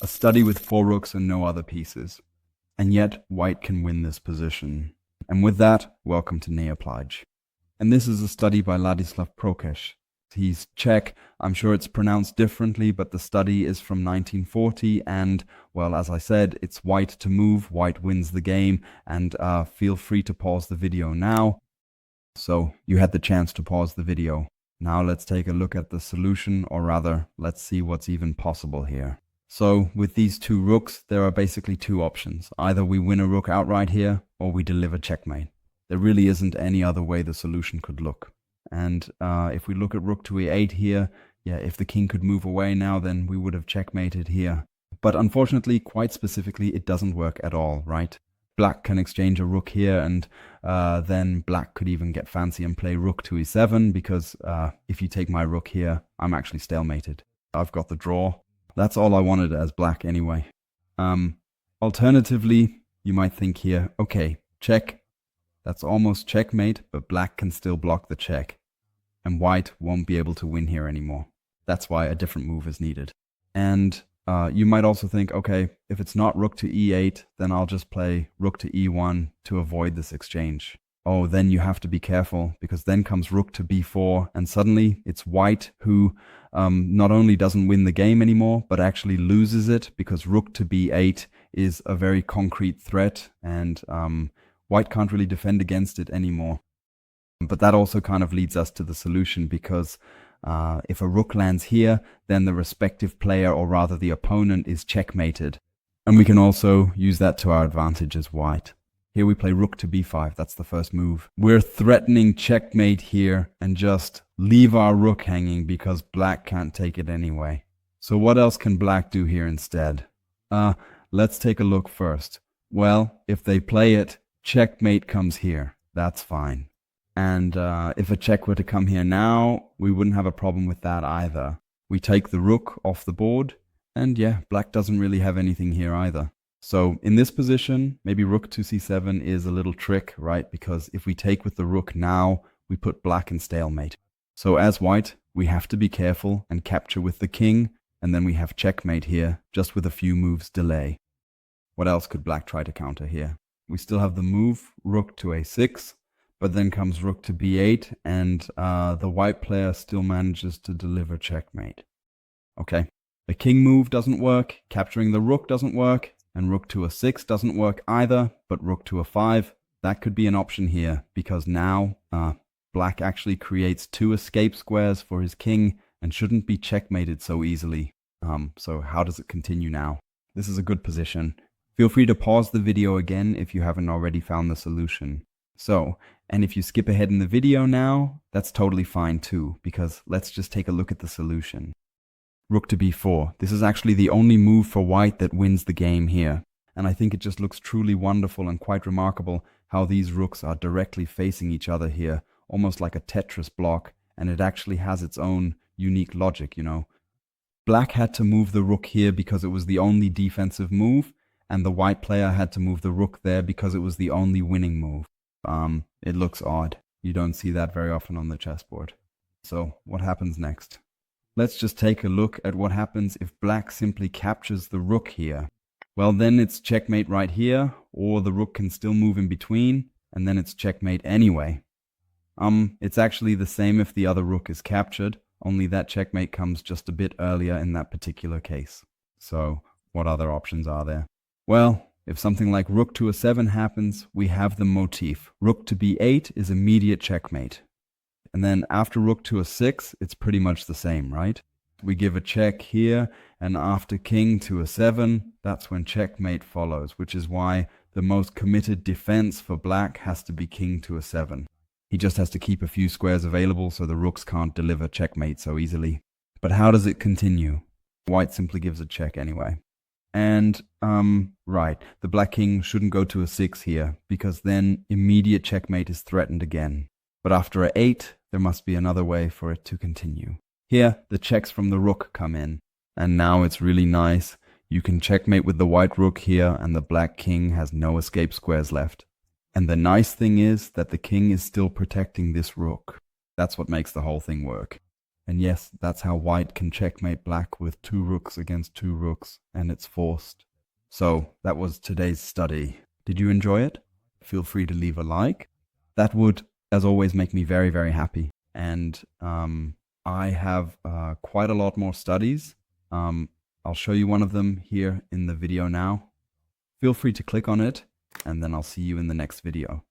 A study with 4 rooks and no other pieces. And yet, white can win this position. And with that, welcome to NeoPlietsch. And this is a study by Ladislav Prokes. He's Czech. I'm sure it's pronounced differently, but the study is from 1940. And, well, as I said, it's white to move. White wins the game. And feel free to pause the video now. So you had the chance to pause the video. Now let's take a look at the solution, or rather, let's see what's even possible here. So with these 2 rooks, there are basically 2 options. Either we win a rook outright here, or we deliver checkmate. There really isn't any other way the solution could look. And if we look at rook to e8 here, yeah, if the king could move away now, then we would have checkmated here. But unfortunately, quite specifically, it doesn't work at all, right? Black can exchange a rook here, and then black could even get fancy and play rook to e7, because if you take my rook here, I'm actually stalemated. I've got the draw. That's all I wanted as black anyway. Alternatively, you might think here, okay, check. That's almost checkmate, but black can still block the check. And white won't be able to win here anymore. That's why a different move is needed. And you might also think, okay, if it's not rook to e8, then I'll just play rook to e1 to avoid this exchange. Oh, then you have to be careful, because then comes rook to b4, and suddenly it's white who not only doesn't win the game anymore, but actually loses it, because rook to b8 is a very concrete threat, and white can't really defend against it anymore. But that also kind of leads us to the solution, because if a rook lands here, then the respective player, or rather the opponent, is checkmated. And we can also use that to our advantage as white. Here we play rook to b5, that's the first move. We're threatening checkmate here and just leave our rook hanging because black can't take it anyway. So what else can black do here instead? Let's take a look first. Well, if they play it, checkmate comes here. That's fine. And if a check were to come here now, we wouldn't have a problem with that either. We take the rook off the board, and yeah, black doesn't really have anything here either. So in this position, maybe rook to c7 is a little trick, right? Because if we take with the rook now, we put black in stalemate. So as white, we have to be careful and capture with the king, and then we have checkmate here, just with a few moves delay. What else could black try to counter here? We still have the move, rook to a6. But then comes rook to b8, and the white player still manages to deliver checkmate. Okay, the king move doesn't work, capturing the rook doesn't work, and rook to a6 doesn't work either, but rook to a5, that could be an option here, because now black actually creates 2 escape squares for his king and shouldn't be checkmated so easily. So how does it continue now? This is a good position. Feel free to pause the video again if you haven't already found the solution. So, and if you skip ahead in the video now, that's totally fine too, because let's just take a look at the solution. Rook to b4. This is actually the only move for white that wins the game here. And I think it just looks truly wonderful and quite remarkable how these rooks are directly facing each other here, almost like a Tetris block, and it actually has its own unique logic, you know. Black had to move the rook here because it was the only defensive move, and the white player had to move the rook there because it was the only winning move. It looks odd. You don't see that very often on the chessboard. So what happens next? Let's just take a look at what happens if black simply captures the rook here. Well, then it's checkmate right here, or the rook can still move in between, and then it's checkmate anyway. It's actually the same if the other rook is captured, only that checkmate comes just a bit earlier in that particular case. So what other options are there? Well, if something like rook to a7 happens, we have the motif. Rook to b8 is immediate checkmate. And then after rook to a6, it's pretty much the same, right? We give a check here, and after king to a7, that's when checkmate follows, which is why the most committed defense for black has to be king to a7. He just has to keep a few squares available so the rooks can't deliver checkmate so easily. But how does it continue? White simply gives a check anyway. And, right, the black king shouldn't go to a6 here, because then immediate checkmate is threatened again. But after a8, there must be another way for it to continue. Here, the checks from the rook come in, and now it's really nice. You can checkmate with the white rook here, and the black king has no escape squares left. And the nice thing is that the king is still protecting this rook. That's what makes the whole thing work. And yes, that's how white can checkmate black with 2 rooks against 2 rooks, and it's forced. So that was today's study. Did you enjoy it? Feel free to leave a like. That would, as always, make me very, very happy. And I have quite a lot more studies. I'll show you one of them here in the video now. Feel free to click on it, and then I'll see you in the next video.